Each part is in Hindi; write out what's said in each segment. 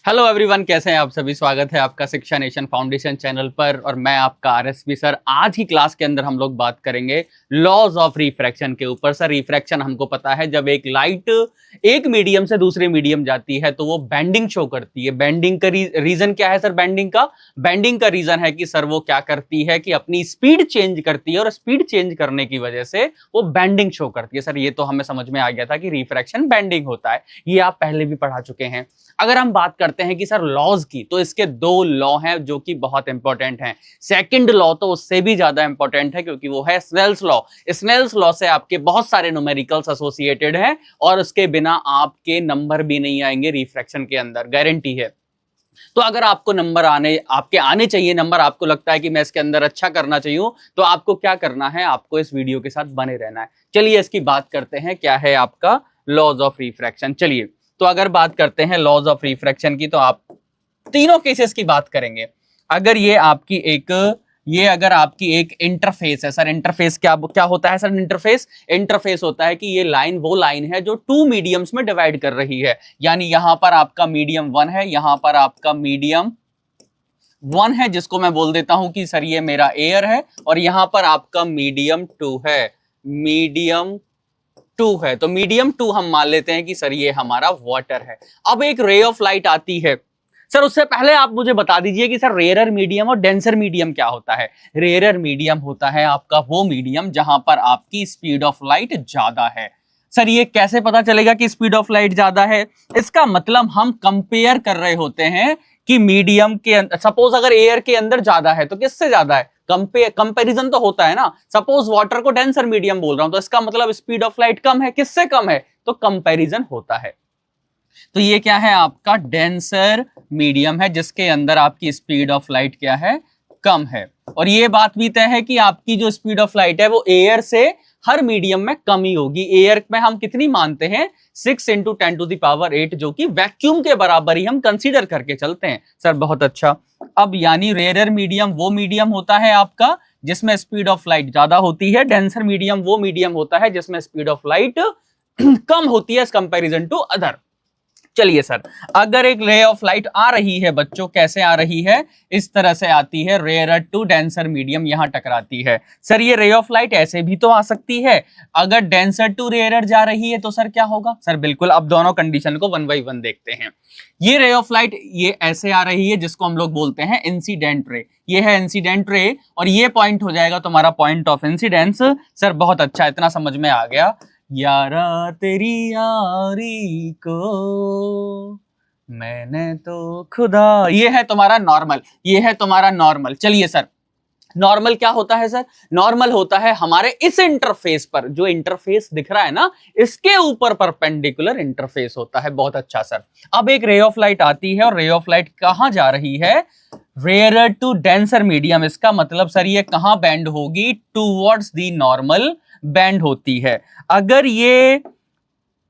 हेलो एवरीवन, कैसे हैं आप सभी। स्वागत है आपका शिक्षा नेशन फाउंडेशन चैनल पर और मैं आपका आरएसपी सर। आज की क्लास के अंदर हम लोग बात करेंगे लॉज ऑफ रिफ्रैक्शन के ऊपर। सर, रिफ्रैक्शन हमको पता है, जब एक लाइट एक मीडियम से दूसरे मीडियम जाती है तो वो बेंडिंग शो करती है। बेंडिंग का रीजन क्या है सर? बेंडिंग का रीजन है कि सर वो क्या करती है कि अपनी स्पीड चेंज करती है और स्पीड चेंज करने की वजह से वो बेंडिंग शो करती है। सर, ये तो हमें समझ में आ गया था कि रिफ्रैक्शन बेंडिंग होता है, ये आप पहले भी पढ़ा चुके हैं। अगर हम बात करते हैं कि सर लॉज की, तो इसके दो लॉ हैं जो कि बहुत इंपॉर्टेंट हैं। सेकंड लॉ तो उससे भी ज्यादा इंपॉर्टेंट है क्योंकि वो है स्नेल्स लॉ। स्नेल्स लॉ से आपके बहुत सारे न्यूमेरिकल्स एसोसिएटेड हैं और उसके बिना आपके नंबर भी नहीं आएंगे रिफ्रैक्शन के अंदर, गारंटी है। तो अगर आपको नंबर आपके आने चाहिए, नंबर आपको लगता है कि मैं इसके अंदर अच्छा करना चाहिए, तो आपको क्या करना है? आपको इस वीडियो के साथ बने रहना है। चलिए इसकी बात करते हैं, क्या है आपका लॉज ऑफ रिफ्रैक्शन। चलिए, तो अगर बात करते हैं लॉज ऑफ रिफ्रैक्शन की, तो आप तीनों केसेस की बात करेंगे। अगर ये अगर आपकी एक इंटरफेस है। सर, इंटरफेस क्या होता है? सर, इंटरफेस होता है कि ये लाइन वो लाइन है जो टू मीडियम्स में डिवाइड कर रही है। यानी यहां पर आपका मीडियम 1 है, यहां पर आपका मीडियम 1 है, जिसको मैं बोल देता हूं कि सर ये मेरा एयर है, और यहां पर आपका मीडियम 2 है। मीडियम 2 है, तो मीडियम 2 हम मान लेते हैं कि सर ये हमारा वाटर है। अब एक रे ऑफ लाइट आती है। सर, उससे पहले आप मुझे बता दीजिए कि सर रेयरर मीडियम और डेंसर मीडियम क्या होता है। रेयरर मीडियम होता है आपका वो मीडियम जहां पर आपकी स्पीड ऑफ लाइट ज्यादा है। सर, ये कैसे पता चलेगा कि स्पीड ऑफ लाइट ज्यादा है? इसका मतलब हम कंपेयर कर रहे होते हैं कि मीडियम के सपोज अगर एयर के अंदर ज्यादा है तो किससे ज्यादा है? कंपैरिजन तो होता है ना। सपोज वाटर को डेंसर मीडियम बोल रहा हूं तो इसका मतलब स्पीड ऑफ लाइट कम है। किससे कम है? तो कंपैरिजन होता है। तो ये क्या है? आपका डेंसर मीडियम है जिसके अंदर आपकी स्पीड ऑफ लाइट क्या है? कम है। और ये बात भी तय है कि आपकी जो स्पीड ऑफ लाइट है वो एयर से हर मीडियम में कम ही होगी। एयर में हम कितनी मानते हैं? 6 × 10⁸ जो कि वैक्यूम के बराबर ही हम कंसीडर करके चलते हैं। सर, बहुत अच्छा। अब यानी रेयरर मीडियम वो मीडियम होता है आपका जिसमें स्पीड ऑफ लाइट ज्यादा होती है। डेंसर मीडियम वो मीडियम होता है जिसमें स्पीड ऑफ लाइट कम होती है एज कंपैरिजन टू अदर। चलिए सर, अगर एक रे ऑफ लाइट आ रही है बच्चों, कैसे आ रही है? इस तरह से आती है, रेयरर टू डेंसर मीडियम यहां टकराती है। सर, ये रे ऑफ लाइट ऐसे भी तो आ सकती है। अगर डेंसर टू रेयरर जा रही है तो सर क्या होगा? सर बिल्कुल, अब दोनों कंडीशन को 1 बाय 1 देखते हैं। ये रे ऑफ लाइट ये ऐसे आ रही है जिसको हम लोग बोलते हैं इंसिडेंट रे। ये है इंसिडेंट रे और ये पॉइंट हो जाएगा तुम्हारा पॉइंट ऑफ इंसिडेंस। सर, बहुत अच्छा, इतना समझ में आ गया। यारा तेरी यारी को मैंने तो खुदा, ये है तुम्हारा नॉर्मल, ये है तुम्हारा नॉर्मल। चलिए सर, नॉर्मल क्या होता है? सर, नॉर्मल होता है हमारे इस इंटरफेस पर, जो इंटरफेस दिख रहा है ना, इसके ऊपर परपेंडिकुलर इंटरफेस होता है। बहुत अच्छा सर। अब एक रे ऑफ लाइट आती है और रे ऑफ लाइट कहां जा रही है? Rarer to denser medium. इसका मतलब सर ये कहां बैंड होगी? टूवर्ड्स द नॉर्मल बैंड होती है। अगर ये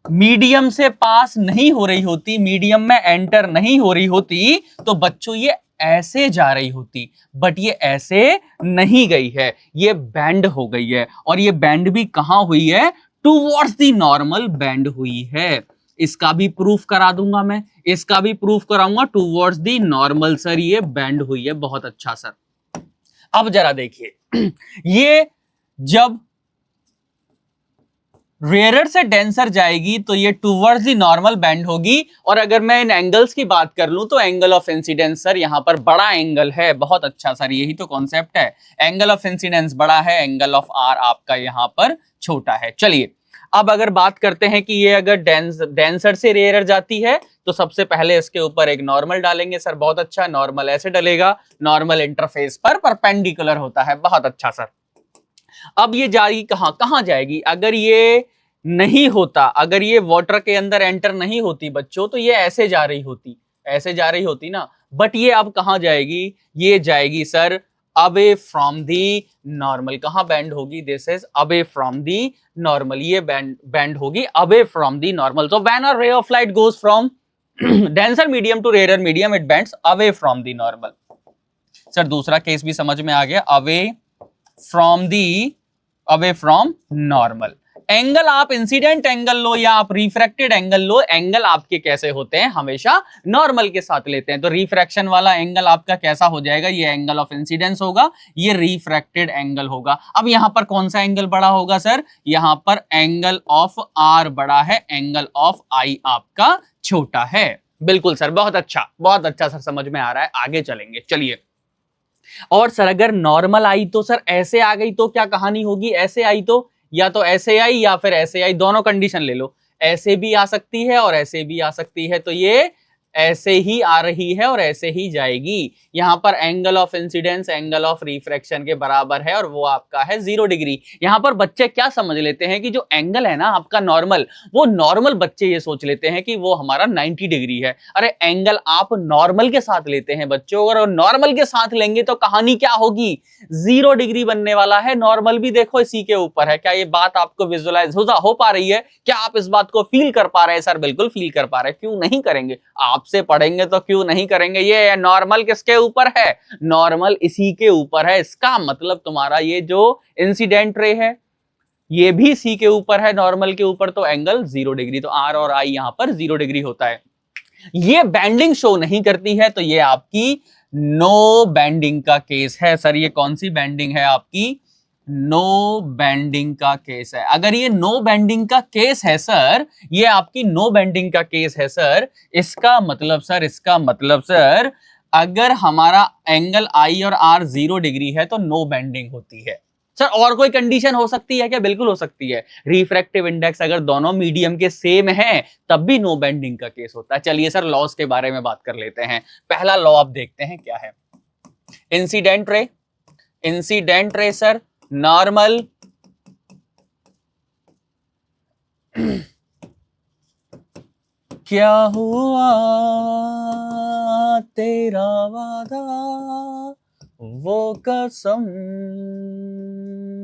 मीडियम से पास नहीं हो रही होती, मीडियम में एंटर नहीं हो रही होती, तो बच्चों ये ऐसे जा रही होती। बट ये ऐसे नहीं गई है, ये बैंड हो गई है। और ये बैंड भी कहां हुई है? टूवर्ड्स द नॉर्मल बैंड हुई है। इसका भी प्रूफ करा दूंगा मैं, इसका भी प्रूफ कराऊंगा। टूवर्ड्स द नॉर्मल सर ये बैंड हुई है। बहुत अच्छा सर। अब जरा देखिए, ये जब रेयरर से डेंसर जाएगी तो ये टूवर्ड्स द नॉर्मल बैंड होगी। और अगर मैं इन एंगल्स की बात कर लूं तो एंगल ऑफ इंसिडेंस सर यहां पर बड़ा एंगल है। बहुत अच्छा सर, यही तो कॉन्सेप्ट है। एंगल ऑफ इंसिडेंस बड़ा है, एंगल ऑफ आर आपका यहां पर छोटा है। चलिए, अब अगर बात करते हैं कि ये अगर डेंसर से रेयरर जाती है तो सबसे पहले इसके ऊपर एक नॉर्मल डालेंगे। सर, बहुत अच्छा। नॉर्मल ऐसे डलेगा, नॉर्मल इंटरफेस पर परपेंडिकुलर होता है। बहुत अच्छा सर। अब ये जाएगी कहां जाएगी? अगर ये नहीं होता, अगर ये वाटर के अंदर एंटर नहीं होती बच्चों, तो ये ऐसे जा रही होती, ऐसे जा रही होती ना। बट ये अब कहां जाएगी? ये जाएगी sir away from the normal. कहां बैंड होगी? This is away from the normal. ये बैंड होगी away from the normal. So when a ray of light goes from denser medium to rarer medium, it bends away from the normal. Sir, दूसरा केस भी समझ में आ गया, अवे फ्रॉम नॉर्मल। एंगल आप इंसिडेंट एंगल लो या आप रिफ्रैक्टेड एंगल लो, एंगल आपके कैसे होते हैं, हमेशा नॉर्मल के साथ लेते हैं। तो रिफ्रैक्शन वाला एंगल आपका कैसा हो जाएगा, ये एंगल ऑफ इंसिडेंस होगा, ये रिफ्रैक्टेड एंगल होगा। अब यहां पर कौन सा एंगल बड़ा होगा सर, यहां पर एंगल ऑफ आर बड़ा है, एंगल ऑफ आई आपका छोटा है। बिल्कुल सर, बहुत अच्छा सर, समझ में आ रहा है। आगे चलेंगे, चलिए। और सर अगर नॉर्मल आई तो सर ऐसे आ गई तो क्या कहानी होगी, ऐसे आई तो, या तो ऐसे आई या फिर ऐसे आई, दोनों कंडीशन ले लो, ऐसे भी आ सकती है और ऐसे भी आ सकती है। तो ये ऐसे ही आ रही है और ऐसे ही जाएगी। यहां पर angle of incidence angle of refraction के बराबर है और वो आपका है 0 डिग्री। यहां पर बच्चे क्या समझ लेते हैं कि जो एंगल है ना आपका नॉर्मल, वो नॉर्मल बच्चे ये सोच लेते हैं कि वो हमारा 90 डिग्री है। अरे एंगल आप नॉर्मल के साथ लेते हैं बच्चों, अगर नॉर्मल के साथ लेंगे तो कहानी क्या होगी, 0 डिग्री बनने वाला है। नॉर्मल भी देखो इसी के ऊपर है। क्या ये बात आपको विजुअलाइज हो पा रही है, क्या आप इस बात को फील कर पा रहे हैं? सर बिल्कुल फील कर पा रहे हैं, क्यों नहीं करेंगे, आपसे पढ़ेंगे तो क्यों नहीं करेंगे। ये नॉर्मल किसके ऊपर है, नॉर्मल इसी के ऊपर है। इसका मतलब तुम्हारा ये जो इंसिडेंट रे है ये भी सी के ऊपर है, नॉर्मल के ऊपर, तो एंगल 0 डिग्री। तो आर और आई यहां पर 0 डिग्री होता है। ये बैंडिंग शो नहीं करती है तो ये आपकी नो बैंडिंग का केस है। सर ये कौन सी बैंडिंग है आपकी, नो बैंडिंग का केस है। अगर ये नो बैंडिंग का केस है सर, ये आपकी नो बैंडिंग का केस है सर, इसका मतलब सर अगर हमारा एंगल आई और आर 0 डिग्री है तो नो बैंडिंग होती है। सर और कोई कंडीशन हो सकती है क्या, बिल्कुल हो सकती है। रिफ्रैक्टिव इंडेक्स अगर दोनों मीडियम के सेम हैं तब भी नो बेंडिंग का केस होता है। चलिए सर लॉस के बारे में बात कर लेते हैं। पहला लॉ आप देखते हैं क्या है, इंसिडेंट रे सर नॉर्मल क्या हुआ तेरा वादा, वो कसम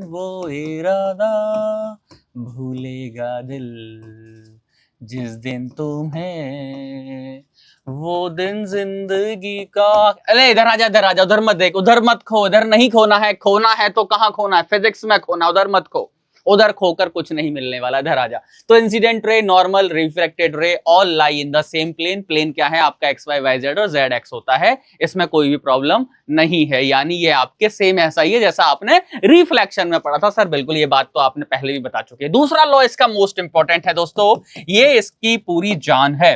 वो इरादा, भूलेगा दिल जिस दिन तुम्हें, वो दिन जिंदगी का। अरे इधर आजा, उधर मत देख, उधर मत खो, उधर नहीं खोना है तो कहां खोना है, फिजिक्स में खोना, उधर मत खो, उधर खोकर कुछ नहीं मिलने वाला, इधर आजा। तो incident ray normal refracted ray all lie in the same plane. Plane क्या है आपका, एक्स वाई वाई जेड और जेड एक्स होता है, इसमें कोई भी प्रॉब्लम नहीं है। यानी ये आपके सेम ऐसा ही है जैसा आपने रिफ्लेक्शन में पढ़ा था। सर बिल्कुल ये बात तो आपने पहले भी बता चुके हैं। दूसरा लॉ इसका मोस्ट इंपॉर्टेंट है दोस्तों, ये इसकी पूरी जान है।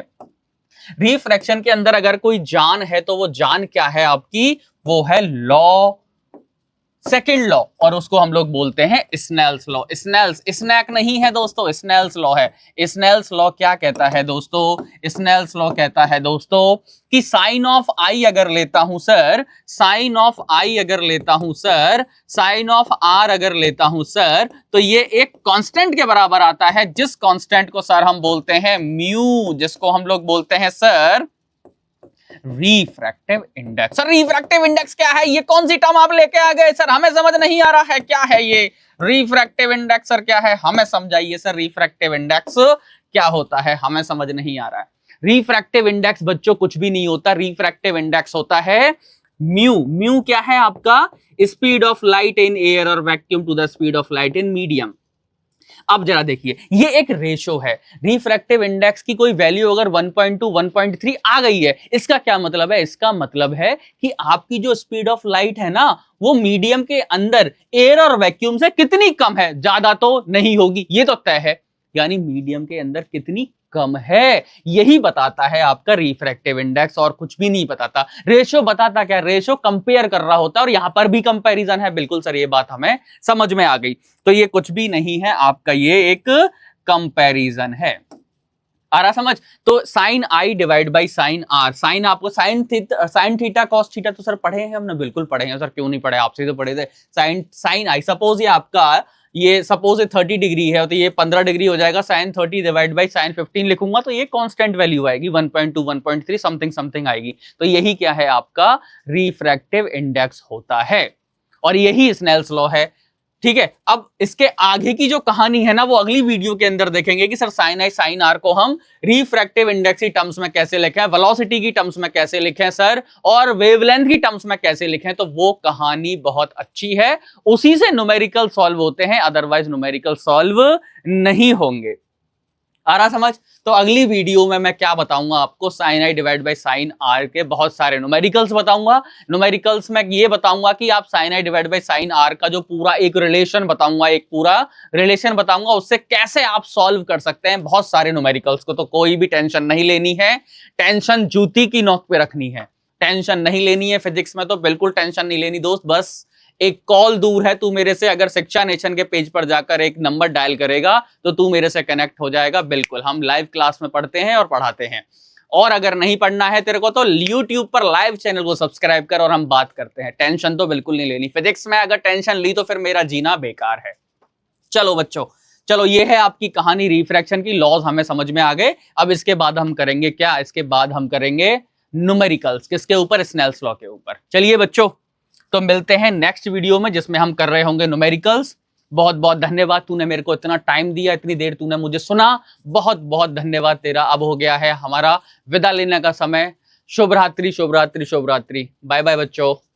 रिफ्रैक्शन के अंदर अगर कोई जान है तो वो जान क्या है आपकी, वो है लॉ, सेकेंड लॉ, और उसको हम लोग बोलते हैं स्नेल्स लॉ। स्नैक नहीं है दोस्तों, स्नेल्स लॉ है। स्नेल्स लॉ क्या कहता है दोस्तों, स्नेल्स लॉ कहता है दोस्तों कि साइन ऑफ आई अगर लेता हूं सर, साइन ऑफ आई अगर लेता हूं सर, साइन ऑफ आर अगर लेता हूं सर, तो ये एक कांस्टेंट के बराबर आता है, जिस कांस्टेंट को सर हम बोलते हैं म्यू, जिसको हम लोग बोलते हैं sir refractive index. Sir refractive index क्या है, ये कौन सी टर्म आप लेके आ गए सर, हमें समझ नहीं आ रहा है क्या है ये रिफ्रैक्टिव इंडेक्स। सर क्या है, हमें समझाइए सर, रिफ्रैक्टिव इंडेक्स क्या होता है, हमें समझ नहीं आ रहा है। रिफ्रैक्टिव इंडेक्स बच्चों कुछ भी नहीं होता, रिफ्रैक्टिव इंडेक्स होता है म्यू। म्यू क्या है आपका, speed of light in air और vacuum to the speed of light in medium. अब जरा देखिए, ये एक रेशो है। रिफ्रैक्टिव इंडेक्स की कोई वैल्यू अगर 1.2 1.3 आ गई है, इसका क्या मतलब है, इसका मतलब है कि आपकी जो स्पीड ऑफ लाइट है ना, वो मीडियम के अंदर एयर और वैक्यूम से कितनी कम है, ज्यादा तो नहीं होगी, ये तो तय है। यानी मीडियम के अंदर कितनी कम है, यही बताता है आपका रिफ्रैक्टिव इंडेक्स, और कुछ भी नहीं बताता। रेशो बताता क्या, रेशो कंपेयर कर रहा होता है, और यहां पर भी कंपैरिजन है। बिल्कुल सर, ये बात हमें समझ में आ गई। तो ये कुछ भी नहीं है आपका, ये एक कंपैरिजन है। आ रहा समझ। तो sine i divide by sine r, sine आपको साइन थीटा कॉस थीटा तो सर पढ़े हैं हमने, बिल्कुल पढ़े हैं सर, क्यों नहीं पढ़े, आपसे तो पढ़े थे। साइन आई, सपोज ये आपका, ये सपोज 30 डिग्री है तो ये 15 डिग्री हो जाएगा, साइन 30 डिवाइड बाई साइन 15 लिखूंगा तो ये कांस्टेंट वैल्यू आएगी, 1.2 1.3 समथिंग आएगी। तो यही क्या है आपका रिफ्रैक्टिव इंडेक्स होता है, और यही स्नेल्स लॉ है। ठीक है, अब इसके आगे की जो कहानी है ना वो अगली वीडियो के अंदर देखेंगे कि sir sine i sine r को हम रिफ्रैक्टिव इंडेक्स की टर्म्स में कैसे लिखें, वेलोसिटी की टर्म्स में कैसे लिखें सर, और वेवलेंथ की टर्म्स में कैसे लिखें। तो वो कहानी बहुत अच्छी है, उसी से न्यूमेरिकल सॉल्व होते हैं, अदरवाइज न्यूमेरिकल सॉल्व नहीं होंगे। आ रहा समझ? तो अगली वीडियो में मैं क्या बताऊंगा आपको, sine i divide by sine r के बहुत सारे न्यूमेरिकल्स बताऊंगा। न्यूमेरिकल्स में ये बताऊंगा कि आप sine i divide by sine r का जो पूरा एक रिलेशन बताऊंगा, एक पूरा रिलेशन बताऊंगा, उससे कैसे आप सॉल्व कर सकते हैं बहुत सारे न्यूमेरिकल्स को। तो कोई भी टेंशन नहीं लेनी है, टेंशन जूती की नोक पे रखनी है, टेंशन नहीं लेनी है फिजिक्स में, तो बिल्कुल टेंशन नहीं लेनी दोस्त। बस एक कॉल दूर है तू मेरे से, अगर शिक्षा नेशन के पेज पर जाकर एक नंबर डायल करेगा तो तू मेरे से कनेक्ट हो जाएगा। बिल्कुल, हम लाइव क्लास में पढ़ते हैं और पढ़ाते हैं। और अगर नहीं पढ़ना है तेरे को तो YouTube पर लाइव चैनल को सब्सक्राइब कर और हम बात करते हैं। टेंशन तो बिल्कुल नहीं लेनी फिजिक्स में, अगर टेंशन ली तो फिर मेरा जीना बेकार है। चलो बच्चों, चलो ये है आपकी कहानी रिफ्रैक्शन की, लॉज हमें समझ में आ गए। अब इसके बाद हम करेंगे क्या, इसके बाद हम करेंगे न्यूमेरिकल्स। किसके ऊपर? स्नेल्स लॉ के ऊपर। चलिए बच्चों, तो मिलते हैं नेक्स्ट वीडियो में जिसमें हम कर रहे होंगे न्यूमेरिकल्स। बहुत बहुत धन्यवाद, तूने मेरे को इतना टाइम दिया, इतनी देर तूने मुझे सुना, बहुत बहुत धन्यवाद तेरा। अब हो गया है हमारा विदा लेने का समय। शुभ रात्रि, शुभ रात्रि, शुभ रात्रि। बाय बाय बच्चों।